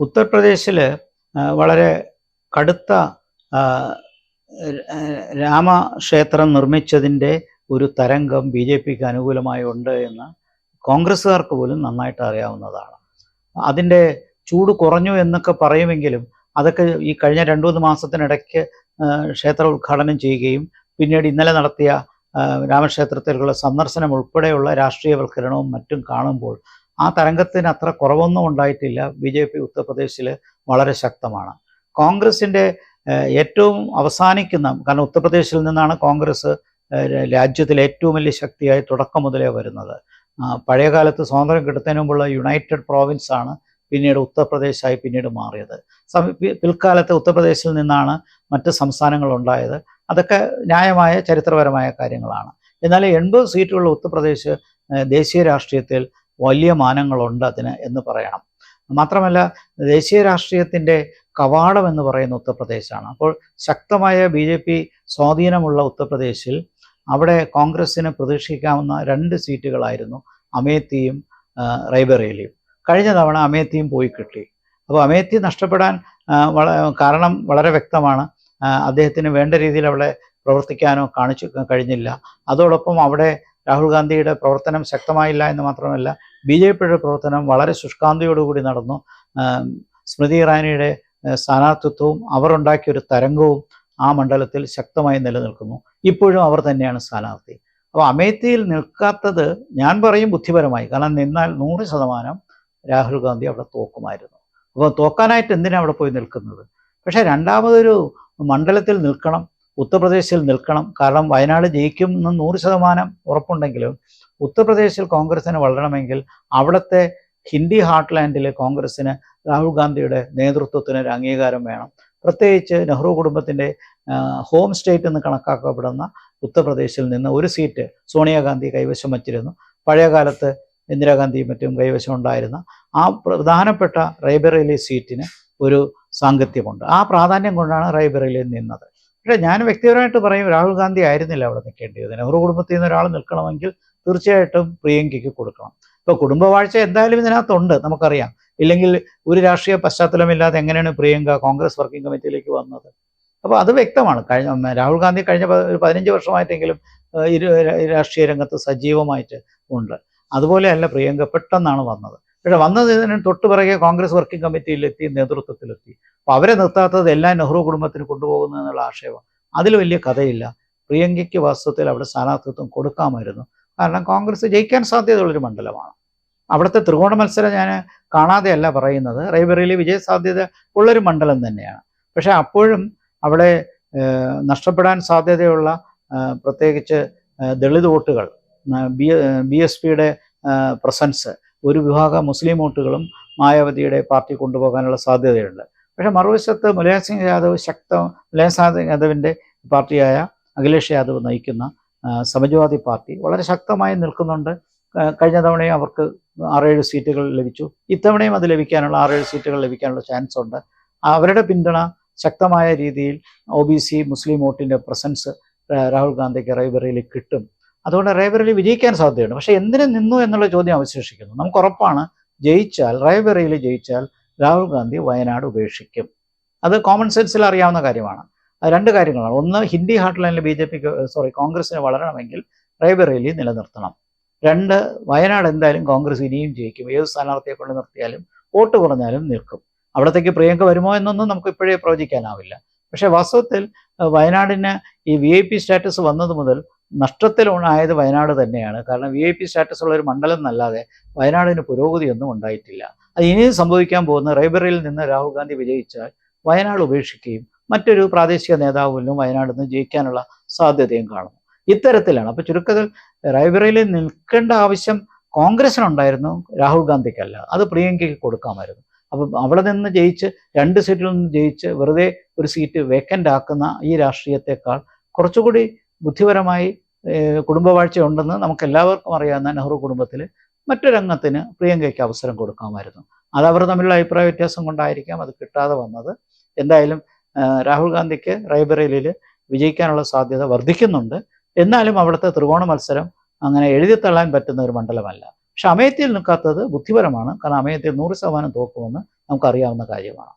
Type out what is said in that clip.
ഉത്തർപ്രദേശിൽ വളരെ കടുത്ത ആ, രാമക്ഷേത്രം നിർമ്മിച്ചതിൻ്റെ ഒരു തരംഗം ബി ജെ പിക്ക് അനുകൂലമായി ഉണ്ട് എന്ന് കോൺഗ്രസ്സുകാർക്ക് പോലും നന്നായിട്ട് അറിയാവുന്നതാണ്. അതിൻ്റെ ചൂട് കുറഞ്ഞു എന്നൊക്കെ പറയുമെങ്കിലും അതൊക്കെ ഈ കഴിഞ്ഞ 2-3 മാസത്തിനിടയ്ക്ക് ക്ഷേത്ര ഉദ്ഘാടനം ചെയ്യുകയും പിന്നീട് ഇന്നലെ നടത്തിയ രാമക്ഷേത്രത്തിലുള്ള സന്ദർശനം ഉൾപ്പെടെയുള്ള രാഷ്ട്രീയവൽക്കരണവും മറ്റും കാണുമ്പോൾ ആ തരംഗത്തിന് അത്ര കുറവൊന്നും ഉണ്ടായിട്ടില്ല. ബി ജെ പി ഉത്തർപ്രദേശിൽ വളരെ ശക്തമാണ്. കോൺഗ്രസിൻ്റെ ഏറ്റവും അവസാനിക്കുന്ന, കാരണം ഉത്തർപ്രദേശിൽ നിന്നാണ് കോൺഗ്രസ് രാജ്യത്തിലെ ഏറ്റവും വലിയ ശക്തിയായി തുടക്കം മുതലേ വരുന്നത്. പഴയകാലത്ത് സ്വാതന്ത്ര്യം കിട്ടുന്നതിന് മുമ്പുള്ള യുണൈറ്റഡ് പ്രോവിൻസ് ആണ് പിന്നീട് ഉത്തർപ്രദേശായി പിന്നീട് മാറിയത്. പിൽക്കാലത്ത് ഉത്തർപ്രദേശിൽ നിന്നാണ് മറ്റ് സംസ്ഥാനങ്ങൾ ഉണ്ടായത്. അതൊക്കെ ന്യായമായ ചരിത്രപരമായ കാര്യങ്ങളാണ്. എന്നാൽ 80 സീറ്റുള്ള ഉത്തർപ്രദേശ് ദേശീയ രാഷ്ട്രീയത്തിൽ വലിയ മാനങ്ങളുണ്ട് അതിന് എന്ന് പറയണം. മാത്രമല്ല, ദേശീയ രാഷ്ട്രീയത്തിൻ്റെ കവാടം എന്ന് പറയുന്ന ഉത്തർപ്രദേശാണ്. അപ്പോൾ ശക്തമായ ബി ജെ പി സ്വാധീനമുള്ള ഉത്തർപ്രദേശിൽ അവിടെ കോൺഗ്രസ്സിന് പ്രതീക്ഷിക്കാവുന്ന 2 സീറ്റുകളായിരുന്നു അമേത്തിയും റൈബറേലിയും. കഴിഞ്ഞ തവണ അമേത്തിയും പോയി കിട്ടി. അപ്പോൾ അമേത്തി നഷ്ടപ്പെടാൻ കാരണം വളരെ വ്യക്തമാണ്. അദ്ദേഹത്തിന് വേണ്ട രീതിയിൽ അവിടെ പ്രവർത്തിക്കാനോ കാണിച്ചു കഴിഞ്ഞില്ല. അതോടൊപ്പം അവിടെ രാഹുൽ ഗാന്ധിയുടെ പ്രവർത്തനം ശക്തമായില്ല എന്ന് മാത്രമല്ല, ബി ജെ പിയുടെ പ്രവർത്തനം വളരെ ശുഷ്കാന്തിയോടുകൂടി നടന്നു. സ്മൃതി ഇറാനിയുടെ സ്ഥാനാർത്ഥിത്വവും അവർ ഉണ്ടാക്കിയൊരു തരംഗവും ആ മണ്ഡലത്തിൽ ശക്തമായി നിലനിൽക്കുന്നു. ഇപ്പോഴും അവർ തന്നെയാണ് സ്ഥാനാർത്ഥി. അപ്പോൾ അമേത്തിയിൽ നിൽക്കാത്തത് ഞാൻ പറയും ബുദ്ധിപരമായി. കാരണം നിന്നാൽ 100% രാഹുൽ ഗാന്ധി അവിടെ തോക്കുമായിരുന്നു. അപ്പോൾ തോക്കാനായിട്ട് എന്തിനാണ് അവിടെ പോയി നിൽക്കുന്നത്? പക്ഷേ രണ്ടാമതൊരു മണ്ഡലത്തിൽ നിൽക്കണം, ഉത്തർപ്രദേശിൽ നിൽക്കണം. കാരണം വയനാട് ജയിക്കും എന്ന് 100% ഉറപ്പുണ്ടെങ്കിലും ഉത്തർപ്രദേശിൽ കോൺഗ്രസ്സിന് വളരണമെങ്കിൽ അവിടുത്തെ ഹിന്ദി ഹാർട്ട്ലാൻഡിലെ കോൺഗ്രസ്സിന് രാഹുൽ ഗാന്ധിയുടെ നേതൃത്വത്തിന് ഒരു അംഗീകാരം വേണം. പ്രത്യേകിച്ച് നെഹ്റു കുടുംബത്തിൻ്റെ ഹോം സ്റ്റേറ്റ് എന്ന് കണക്കാക്കപ്പെടുന്ന ഉത്തർപ്രദേശിൽ നിന്ന് ഒരു സീറ്റ് സോണിയാഗാന്ധി കൈവശം വച്ചിരുന്നു. പഴയകാലത്ത് ഇന്ദിരാഗാന്ധിയും മറ്റും കൈവശം ഉണ്ടായിരുന്ന ആ പ്രധാനപ്പെട്ട റൈബറേലി സീറ്റിന് ഒരു സാങ്കത്യമുണ്ട്. ആ പ്രാധാന്യം കൊണ്ടാണ് റൈബറേലിയിൽ നിന്നത്. പക്ഷേ ഞാൻ വ്യക്തിപരമായിട്ട് പറയും, രാഹുൽ ഗാന്ധി ആയിരുന്നില്ല അവിടെ നിൽക്കേണ്ടത്. നെഹ്റു കുടുംബത്തിൽ നിന്ന് ഒരാൾ നിൽക്കണമെങ്കിൽ തീർച്ചയായിട്ടും പ്രിയങ്കയ്ക്ക് കൊടുക്കണം. ഇപ്പോൾ കുടുംബവാഴ്ച എന്തായാലും ഇതിനകത്തുണ്ട്, നമുക്കറിയാം. ഇല്ലെങ്കിൽ ഒരു രാഷ്ട്രീയ പശ്ചാത്തലമില്ലാതെ എങ്ങനെയാണ് പ്രിയങ്ക കോൺഗ്രസ് വർക്കിംഗ് കമ്മിറ്റിയിലേക്ക് വന്നത്? അപ്പോൾ അത് വ്യക്തമാണ്. രാഹുൽ ഗാന്ധി കഴിഞ്ഞ ഒരു 15 വർഷമായിട്ടെങ്കിലും രാഷ്ട്രീയ രംഗത്ത് സജീവമായിട്ട് ഉണ്ട്. അതുപോലെയല്ല പ്രിയങ്ക പെട്ടെന്നാണ് വന്നത്. പക്ഷേ വന്നതിന് തൊട്ട് പിറകെ കോൺഗ്രസ് വർക്കിംഗ് കമ്മിറ്റിയിലെത്തി, നേതൃത്വത്തിലെത്തി. അപ്പോൾ അവരെ നിർത്താത്തത് എല്ലാം നെഹ്റു കുടുംബത്തിന് കൊണ്ടുപോകുന്നു എന്നുള്ള ആശയം. അതിൽ വലിയ കഥയില്ല. പ്രിയങ്കയ്ക്ക് വാസ്തവത്തിൽ അവിടെ സ്ഥാനാർത്ഥിത്വം കൊടുക്കാമായിരുന്നു. കാരണം കോൺഗ്രസ് ജയിക്കാൻ സാധ്യതയുള്ളൊരു മണ്ഡലമാണ്. അവിടുത്തെ ത്രികോണ മത്സരം ഞാൻ കാണാതെയല്ല പറയുന്നത്. റൈബറേലി വിജയ സാധ്യത ഉള്ളൊരു മണ്ഡലം തന്നെയാണ്. പക്ഷേ അപ്പോഴും അവിടെ നഷ്ടപ്പെടാൻ സാധ്യതയുള്ള പ്രത്യേകിച്ച് ദളിത് വോട്ടുകൾ, ബി എസ് പിയുടെ പ്രസൻസ്, ഒരു വിഭാഗം മുസ്ലിം വോട്ടുകളും മായാവതിയുടെ പാർട്ടി കൊണ്ടുപോകാനുള്ള സാധ്യതയുണ്ട്. പക്ഷേ മറുവശത്ത് മുലായം സിംഗ് യാദവിൻ്റെ പാർട്ടിയായ അഖിലേഷ് യാദവ് നയിക്കുന്ന സമാജ്വാദി പാർട്ടി വളരെ ശക്തമായി നിൽക്കുന്നുണ്ട്. കഴിഞ്ഞ തവണയും അവർക്ക് 6-7 സീറ്റുകൾ ലഭിച്ചു. ഇത്തവണയും അത് ലഭിക്കാനുള്ള 6-7 സീറ്റുകൾ ലഭിക്കാനുള്ള ചാൻസ് ഉണ്ട്. അവരുടെ പിന്തുണ ശക്തമായ രീതിയിൽ OBC മുസ്ലിം വോട്ടിൻ്റെ പ്രസൻസ് രാഹുൽ ഗാന്ധിക്ക് റൈബറേലി കിട്ടും. അതുകൊണ്ട് റൈബറേലി വിജയിക്കാൻ സാധ്യതയുണ്ട്. പക്ഷേ എന്തിനു നിന്നു എന്നുള്ള ചോദ്യം അവശേഷിക്കുന്നു. നമുക്ക് ഉറപ്പാണ്, റൈബറേലി ജയിച്ചാൽ രാഹുൽ ഗാന്ധി വയനാട് ഉപേക്ഷിക്കും. അത് കോമൺ സെൻസിൽ അറിയാവുന്ന കാര്യമാണ്. അത് 2 കാര്യങ്ങളാണ്. ഒന്ന്, ഹിന്ദി ഹാർട്ട്ലാൻഡിൽ കോൺഗ്രസ്സിന് വളരണമെങ്കിൽ റൈബറേലി നിലനിർത്തണം. 2, വയനാട് എന്തായാലും കോൺഗ്രസ് ഇനിയും ജയിക്കും. ഏത് സ്ഥാനാർത്ഥിയെ കൊണ്ട് നിർത്തിയാലും വോട്ട് കുറഞ്ഞാലും നിൽക്കും. അവിടത്തേക്ക് പ്രിയങ്ക വരുമോ എന്നൊന്നും നമുക്ക് ഇപ്പോഴേ പ്രവചിക്കാനാവില്ല. പക്ഷേ വാസ്തവത്തിൽ വയനാടിന് ഈ VIP സ്റ്റാറ്റസ് വന്നത് മുതൽ നഷ്ടത്തിലായത് വയനാട് തന്നെയാണ്. കാരണം VIP സ്റ്റാറ്റസ് ഉള്ള ഒരു മണ്ഡലം എന്നല്ലാതെ വയനാടിന് പുരോഗതിയൊന്നും ഉണ്ടായിട്ടില്ല. അത് ഇനിയും സംഭവിക്കാൻ പോകുന്ന, റൈബറേലിയിൽ നിന്ന് രാഹുൽ ഗാന്ധി വിജയിച്ചാൽ വയനാട് ഉപേക്ഷിക്കുകയും മറ്റൊരു പ്രാദേശിക നേതാവിനും വയനാട് നിന്ന് ജയിക്കാനുള്ള സാധ്യതയും കാണുന്നു. ഇത്തരത്തിലാണ്. അപ്പോൾ ചുരുക്കത്തിൽ റൈബറേലിയിൽ നിൽക്കേണ്ട ആവശ്യം കോൺഗ്രസിനുണ്ടായിരുന്നു, രാഹുൽ ഗാന്ധിക്കല്ല. അത് പ്രിയങ്കയ്ക്ക് കൊടുക്കാമായിരുന്നു. അപ്പം അവിടെ നിന്ന് ജയിച്ച് 2 സീറ്റിൽ നിന്ന് ജയിച്ച് വെറുതെ ഒരു സീറ്റ് വേക്കൻ്റ് ആക്കുന്ന ഈ രാഷ്ട്രീയത്തെക്കാൾ കുറച്ചുകൂടി ബുദ്ധിപരമായി കുടുംബവാഴ്ച ഉണ്ടെന്ന് നമുക്ക് എല്ലാവർക്കും അറിയാവുന്ന നെഹ്റു കുടുംബത്തിൽ മറ്റൊരംഗത്തിന് പ്രിയങ്കയ്ക്ക് അവസരം കൊടുക്കാമായിരുന്നു. അത് അവർ തമ്മിലുള്ള അഭിപ്രായ വ്യത്യാസം കൊണ്ടായിരിക്കാം അത് കിട്ടാതെ വന്നത്. എന്തായാലും രാഹുൽ ഗാന്ധിക്ക് റൈബറേലിയിൽ വിജയിക്കാനുള്ള സാധ്യത വർദ്ധിക്കുന്നുണ്ട്. എന്നാലും അവിടുത്തെ ത്രികോണ മത്സരം അങ്ങനെ എഴുതിത്തള്ളാൻ പറ്റുന്ന ഒരു മണ്ഡലമല്ല. പക്ഷെ അമേത്തിയിൽ നിൽക്കാത്തത് ബുദ്ധിപരമാണ്. കാരണം അമേത്തിയിൽ 100% തോക്കുമെന്ന് നമുക്കറിയാവുന്ന കാര്യമാണ്.